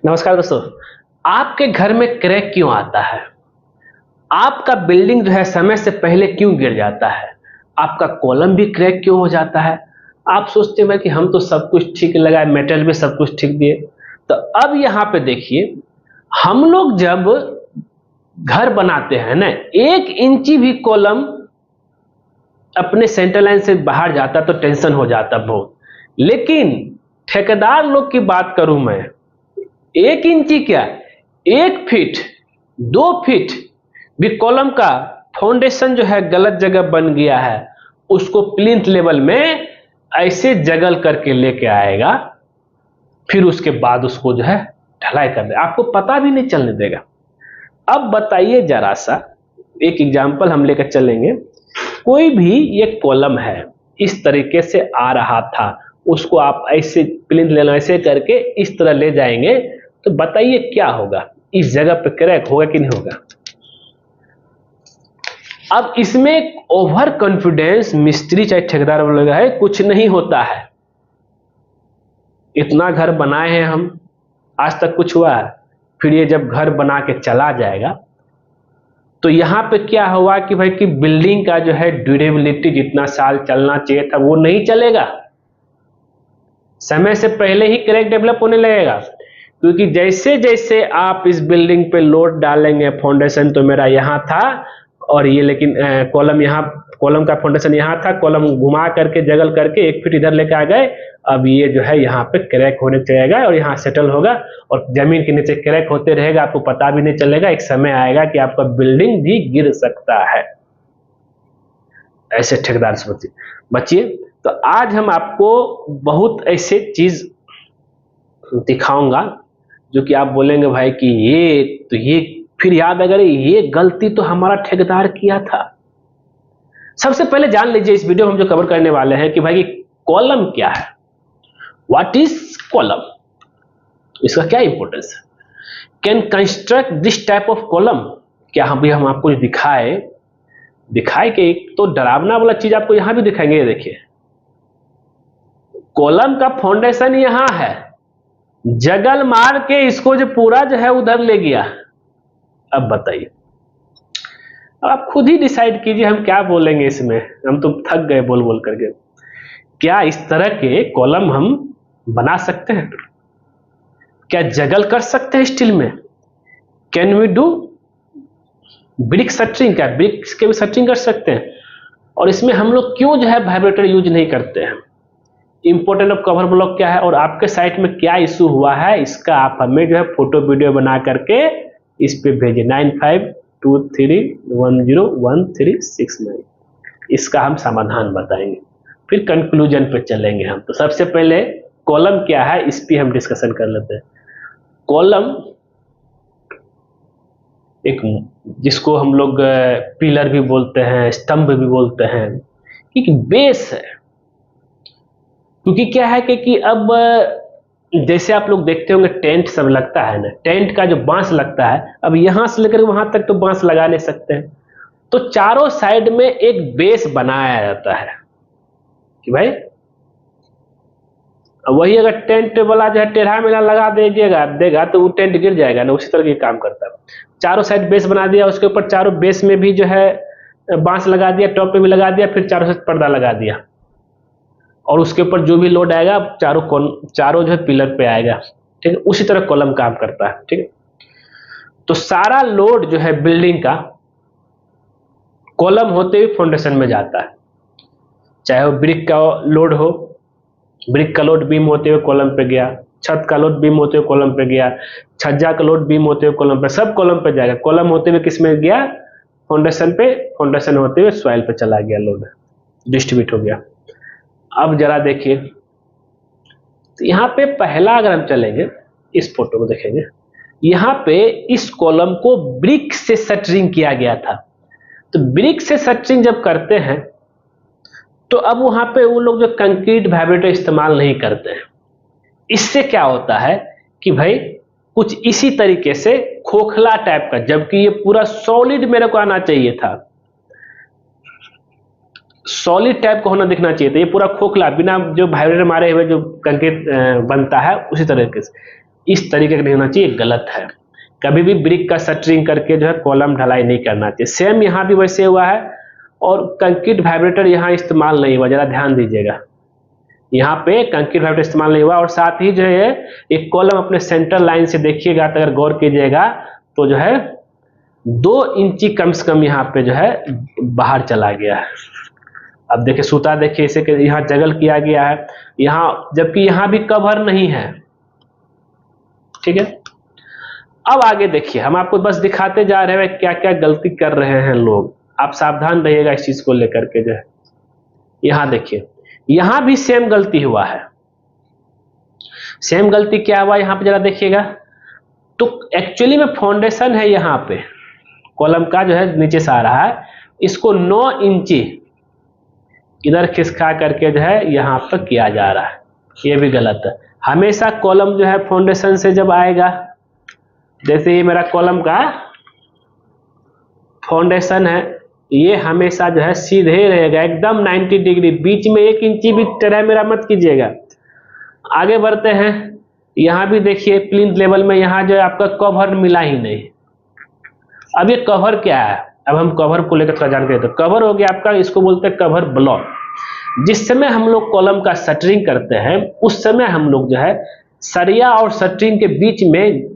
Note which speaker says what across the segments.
Speaker 1: नमस्कार दोस्तों। आपके घर में क्रैक क्यों आता है? आपका बिल्डिंग जो है समय से पहले क्यों गिर जाता है? आपका कॉलम भी क्रैक क्यों हो जाता है? आप सोचते हैं कि हम तो सब कुछ ठीक लगाए, मेटल भी सब कुछ ठीक दिए। तो अब यहाँ पे देखिए, हम लोग जब घर बनाते हैं ना, 1 इंची भी कॉलम अपने सेंटर लाइन से बाहर जाता तो टेंशन हो जाता बहुत। लेकिन ठेकेदार लोग की बात करूं मैं, 1 इंची क्या, 1 फीट 2 फीट भी कॉलम का फाउंडेशन जो है गलत जगह बन गया है, उसको प्लिंथ लेवल में ऐसे जगल करके लेके आएगा, फिर उसके बाद उसको जो है ढलाई कर दे, आपको पता भी नहीं चलने देगा। अब बताइए जरा सा, एक एग्जांपल हम लेकर चलेंगे। कोई भी ये कॉलम है, इस तरीके से आ रहा था, उसको आप ऐसे प्लिंथ लेना ऐसे करके इस तरह ले जाएंगे, तो बताइए क्या होगा? इस जगह पे क्रैक होगा कि नहीं होगा? अब इसमें ओवर कॉन्फिडेंस मिस्त्री चाहे ठेकेदार बोलेगा है, कुछ नहीं होता है। इतना घर बनाए हैं हम, आज तक कुछ हुआ है? फिर ये जब घर बना के चला जाएगा तो यहाँ पे क्या हुआ कि भाई कि बिल्डिंग का जो है ड्यूरेबिलिटी जितना साल चलना चाहिए था वो नहीं चलेगा, समय से पहले ही क्रैक डेवलप होने लगेगा। क्योंकि जैसे जैसे आप इस बिल्डिंग पे लोड डालेंगे, फाउंडेशन तो मेरा यहाँ था और ये लेकिन कॉलम यहाँ, कॉलम का फाउंडेशन यहाँ था, कॉलम घुमा करके जगल करके 1 फीट इधर लेके आ गए, अब ये जो है यहाँ पे क्रैक होने चलेगा और यहाँ सेटल होगा और जमीन के नीचे क्रैक होते रहेगा, आपको पता भी नहीं चलेगा। एक समय आएगा कि आपका बिल्डिंग भी गिर सकता है। ऐसे ठेकेदार से बचिए। तो आज हम आपको बहुत ऐसे चीज दिखाऊंगा जो कि आप बोलेंगे भाई कि ये फिर याद अगर ये गलती तो हमारा ठेकेदार किया था। सबसे पहले जान लीजिए इस वीडियो में हम जो कवर करने वाले हैं कि भाई कॉलम क्या है, व्हाट इज कॉलम, इसका क्या इंपॉर्टेंस है, can construct this type of column. क्या हम आपको दिखाए कि एक तो डरावना वाला चीज आपको यहां भी दिखाएंगे। ये देखिए, कॉलम का फाउंडेशन यहां है, जगल मार के इसको जो पूरा जो है उधर ले गया। अब बताइए, आप खुद ही डिसाइड कीजिए हम क्या बोलेंगे इसमें, हम तो थक गए बोल बोल करके। क्या इस तरह के कॉलम हम बना सकते हैं? क्या जगल कर सकते हैं स्टील में? Can we do brick shuttering? क्या ब्रिक्स के भी शटरिंग कर सकते हैं? और इसमें हम लोग क्यों जो है वाइब्रेटर यूज नहीं करते हैं? इंपोर्टेंट ऑफ कवर ब्लॉक क्या है और आपके साइट में क्या इशू हुआ है, इसका आप हमें जो है फोटो वीडियो बना करके इस पे भेजिए 9523101369। इसका हम समाधान बताएंगे, फिर कंक्लूजन पे चलेंगे हम। तो सबसे पहले कॉलम क्या है इस पे हम डिस्कशन कर लेते हैं। कॉलम एक, जिसको हम लोग पिलर भी बोलते हैं, स्तंभ भी बोलते हैं, एक बेस है। क्योंकि क्या है कि अब जैसे आप लोग देखते होंगे टेंट सब लगता है ना, टेंट का जो बांस लगता है, अब यहां से लेकर वहां तक तो बांस लगा नहीं सकते हैं, तो चारों साइड में एक बेस बनाया जाता है कि भाई वही अगर टेंट वाला जो है टेढ़ा मेढ़ा लगा देगा तो वो टेंट गिर जाएगा ना, उसी तरह के काम करता है। चारों साइड बेस बना दिया, उसके ऊपर चारों बेस में भी जो है बांस लगा दिया, टॉप पे भी लगा दिया, फिर चारों साइड पर्दा लगा दिया और उसके ऊपर जो भी लोड आएगा चारों जो है पिलर पे आएगा। ठीक है, उसी तरह कॉलम काम करता है। ठीक है, तो सारा लोड जो है बिल्डिंग का कॉलम होते हुए फाउंडेशन में जाता है, चाहे वो ब्रिक का लोड हो, ब्रिक का लोड बीम होते हुए कॉलम पे गया, छत का लोड बीम होते हुए कॉलम पे गया, छज्जा का लोड बीम होते हुए कॉलम पे, सब कॉलम पे जाएगा। कॉलम होते हुए किस में गया? फाउंडेशन पे, फाउंडेशन होते हुए सॉइल पे चला गया, लोड डिस्ट्रीब्यूट हो गया। अब जरा देखिए, तो यहाँ पे पहला अगर हम चलेंगे, इस फोटो को देखेंगे, यहाँ पे इस कॉलम को ब्रिक से शटरिंग किया गया था। तो ब्रिक से शटरिंग जब करते हैं तो अब वहां पे वो लोग जो कंक्रीट वाइब्रेटर इस्तेमाल नहीं करते हैं। इससे क्या होता है कि भाई कुछ इसी तरीके से खोखला टाइप का, जबकि ये पूरा सॉलिड मेरे को आना चाहिए था, सॉलिड टाइप का होना दिखना चाहिए था, ये पूरा खोखला बिना जो वाइब्रेटर मारे हुए जो कंक्रीट बनता है उसी तरीके से। इस तरीके का नहीं होना चाहिए, गलत है। कभी भी ब्रिक का शटरिंग करके जो है कॉलम ढलाई नहीं करना चाहिए। सेम यहाँ भी वैसे हुआ है, और कंक्रीट वाइब्रेटर यहाँ इस्तेमाल नहीं हुआ, जरा ध्यान दीजिएगा, यहाँ पे कंक्रीट वाइब्रेटर इस्तेमाल नहीं हुआ। और साथ ही जो है एक कॉलम अपने सेंटर लाइन से देखिएगा, तो अगर गौर कीजिएगा तो जो है 2 इंची कम से कम यहाँ पे जो है बाहर चला गया है। अब देखिए सूता, देखिए इसे यहाँ जगल किया गया है यहाँ, जबकि यहाँ भी कवर नहीं है। ठीक है, अब आगे देखिए, हम आपको बस दिखाते जा रहे हैं क्या क्या गलती कर रहे हैं लोग। आप सावधान रहिएगा इस चीज को लेकर के जो है। यहां देखिए, यहां भी सेम गलती हुआ है। सेम गलती क्या हुआ यहां पे, जरा देखिएगा। तो एक्चुअली में फाउंडेशन है यहाँ पे कॉलम का जो है नीचे से आ रहा है, इसको 9 इंची इधर खिसका करके जो है यहाँ पर किया जा रहा है, ये भी गलत है। हमेशा कॉलम जो है फाउंडेशन से जब आएगा, जैसे ये मेरा कॉलम का फाउंडेशन है, ये हमेशा जो है सीधे रहेगा एकदम 90 डिग्री, बीच में 1 इंची भी टेढ़ा मेरा मत कीजिएगा। आगे बढ़ते हैं, यहाँ भी देखिए प्लिंथ लेवल में यहाँ जो है आपका कवर मिला ही नहीं। अब ये कवर क्या है, अब हम कवर को लेकर थोड़ा जानते हैं। तो कवर हो गया आपका, इसको बोलते हैं कवर ब्लॉक। जिस समय हम लोग कॉलम का शटरिंग करते हैं, उस समय हम लोग जो है सरिया और शटरिंग के बीच में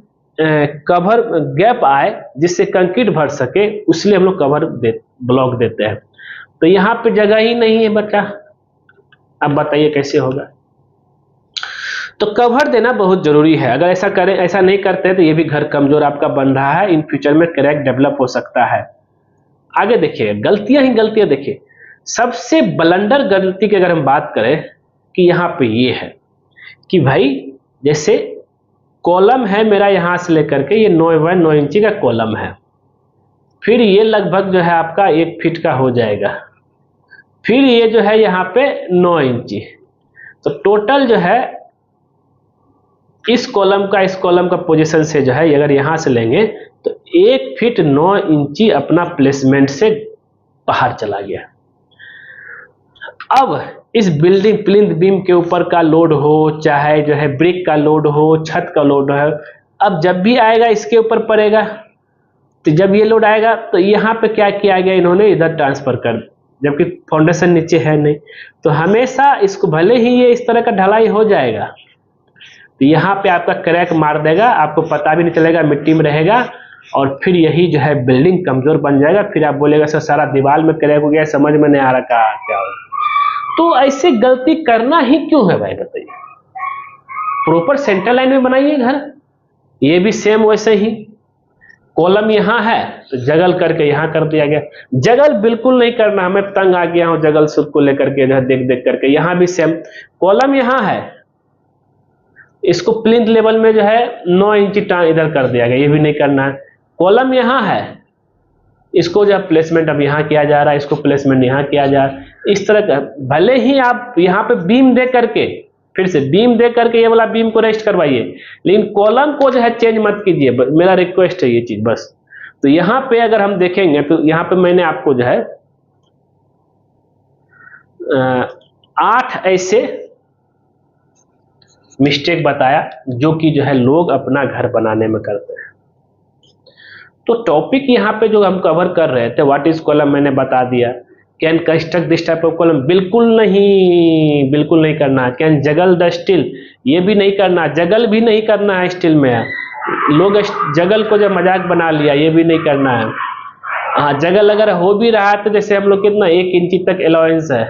Speaker 1: कवर गैप आए, जिससे कंक्रीट भर सके, उसलिए हम लोग कवर ब्लॉक देते हैं। तो यहाँ पे जगह ही नहीं है बच्चा, अब बताइए कैसे होगा। तो कवर देना बहुत जरूरी है। अगर ऐसा करें, ऐसा नहीं करते हैं, तो ये भी घर कमजोर आपका बन रहा है, इन फ्यूचर में क्रैक डेवलप हो सकता है। आगे देखिए, गलतियां ही गलतियां। देखिए सबसे ब्लंडर गलती की अगर हम बात करें कि यहाँ पे ये है कि भाई जैसे कॉलम है मेरा यहाँ से लेकर के, ये 9 इंची का कॉलम है, फिर ये लगभग जो है आपका 1 फीट का हो जाएगा, फिर ये जो है यहाँ पे 9 इंची। तो टोटल जो है इस कॉलम का पोजीशन से जो है अगर यहाँ से लेंगे तो 1 फीट 9 इंची अपना प्लेसमेंट से बाहर चला गया। अब इस बिल्डिंग प्लिंथ बीम के ऊपर का लोड हो, चाहे जो है ब्रिक का लोड हो, छत का लोड है, अब जब भी आएगा इसके ऊपर पड़ेगा। तो जब ये लोड आएगा तो यहाँ पे क्या किया गया, इन्होंने इधर ट्रांसफर कर, जबकि फाउंडेशन नीचे है नहीं। तो हमेशा इसको, भले ही ये इस तरह का ढलाई हो जाएगा, तो यहाँ पे आपका क्रैक मार देगा, आपको पता भी नहीं चलेगा, मिट्टी में रहेगा, और फिर यही जो है बिल्डिंग कमजोर बन जाएगा। फिर आप बोलेगा सर सारा दीवार में क्रैक हो गया, समझ में नहीं आ रहा क्या हो। तो ऐसे गलती करना ही क्यों है भाई बताइए। प्रॉपर सेंटर लाइन में बनाइए घर। ये भी सेम वैसे ही, कॉलम यहाँ है तो जगल करके यहाँ कर दिया गया। जगल बिल्कुल नहीं करना, मैं तंग आ गया हूं जगल सूद को लेकर के, जो है देख देख करके। यहाँ भी सेम, कॉलम यहाँ है, इसको प्लिंथ लेवल में जो है 9 इंची इधर कर दिया गया, ये भी नहीं करना है। कॉलम यहाँ है, इसको जो प्लेसमेंट अब यहाँ किया जा रहा है, इसको प्लेसमेंट यहाँ किया जा रहा है। इस तरह का, भले ही आप यहाँ पे बीम दे करके, फिर से बीम दे करके ये वाला बीम को रेस्ट करवाइए, लेकिन कॉलम को जो है चेंज मत कीजिए, मेरा रिक्वेस्ट है ये चीज बस। तो यहाँ पे अगर हम देखेंगे तो यहाँ पे मैंने आपको जो है 8 ऐसे मिस्टेक बताया जो कि जो है लोग अपना घर बनाने में करते हैं। तो टॉपिक यहाँ पे जो हम कवर कर रहे थे, व्हाट इज कॉलम, मैंने बता दिया। Can construct this type of column, बिल्कुल नहीं करना। कैन जगल द स्टील, ये भी नहीं करना, जगल भी नहीं करना है स्टील में। लोग जगल को जब मजाक बना लिया, ये भी नहीं करना है। हाँ, जगल अगर हो भी रहा है तो जैसे हम लोग कितना 1 इंची तक अलाउंस है।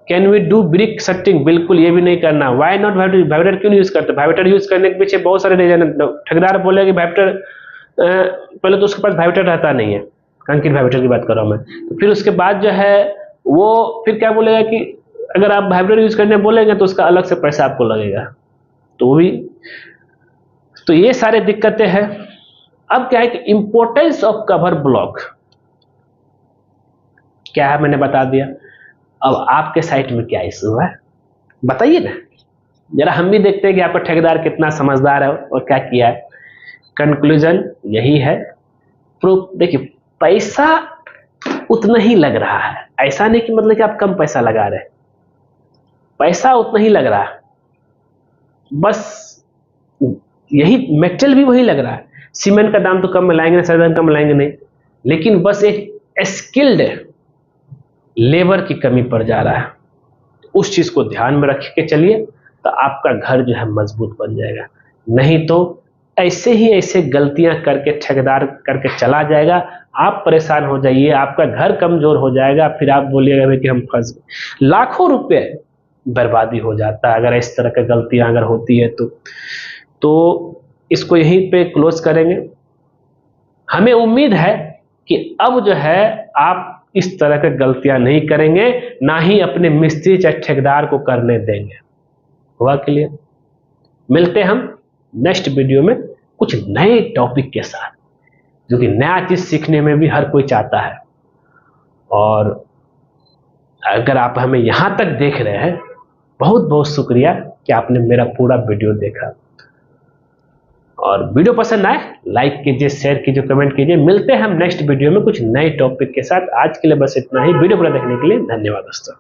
Speaker 1: Can we do brick shuttering, बिल्कुल ये भी नहीं करना। वाई नॉट वाइब्रेटर क्यों यूज करते, वाइब्रेटर यूज करने के पीछे बहुत सारे रीजन है। ठेकेदार बोले कि वाइब्रेटर, पहले तो उसके पास वाइब्रेटर रहता नहीं है, कंक्रीट वाइब्रेटर की बात कर रहा हूं मैं। तो फिर उसके बाद जो है वो फिर क्या बोलेगा कि अगर आप वाइब्रेटर यूज करने बोलेंगे तो उसका अलग से पैसा आपको लगेगा, तो वो भी। तो ये सारे दिक्कतें हैं। अब क्या है कि इंपॉर्टेंस ऑफ कवर ब्लॉक क्या है, मैंने बता दिया। अब आपके साइट में क्या इशू है बताइए ना, जरा हम भी देखते हैं कि आपका ठेकेदार कितना समझदार है और क्या किया है। कंक्लूजन यही है, प्रूफ देखिए, पैसा उतना ही लग रहा है, ऐसा नहीं कि मतलब कि आप कम पैसा लगा रहे, पैसा उतना ही लग रहा है, बस यही मेटल भी वही लग रहा है, सीमेंट का दाम तो कम मिलाएंगे ना, सारे दाम कम मिलाएंगे नहीं, लेकिन बस एक स्किल्ड लेबर की कमी पड़ जा रहा है। उस चीज को ध्यान में रख के चलिए तो आपका घर जो है मजबूत बन जाएगा। नहीं तो ऐसे ही ऐसे गलतियां करके ठेकेदार करके चला जाएगा, आप परेशान हो जाइए, आपका घर कमजोर हो जाएगा, फिर आप बोलिएगा कि हम फंस गए। लाखों रुपए बर्बादी हो जाता है अगर इस तरह की गलतियां अगर होती है तो इसको यहीं पे क्लोज करेंगे। हमें उम्मीद है कि अब जो है आप इस तरह की गलतियां नहीं करेंगे, ना ही अपने मिस्त्री चाहे ठेकेदार को करने देंगे। हुआ क्लियर? मिलते हम नेक्स्ट वीडियो में कुछ नए टॉपिक के साथ, जो कि नया चीज सीखने में भी हर कोई चाहता है। और अगर आप हमें यहां तक देख रहे हैं, बहुत बहुत शुक्रिया कि आपने मेरा पूरा वीडियो देखा। और वीडियो पसंद आए लाइक कीजिए, शेयर कीजिए, कमेंट कीजिए। मिलते हैं हम नेक्स्ट वीडियो में कुछ नए टॉपिक के साथ। आज के लिए बस इतना ही। वीडियो पूरा देखने के लिए धन्यवाद दोस्तों।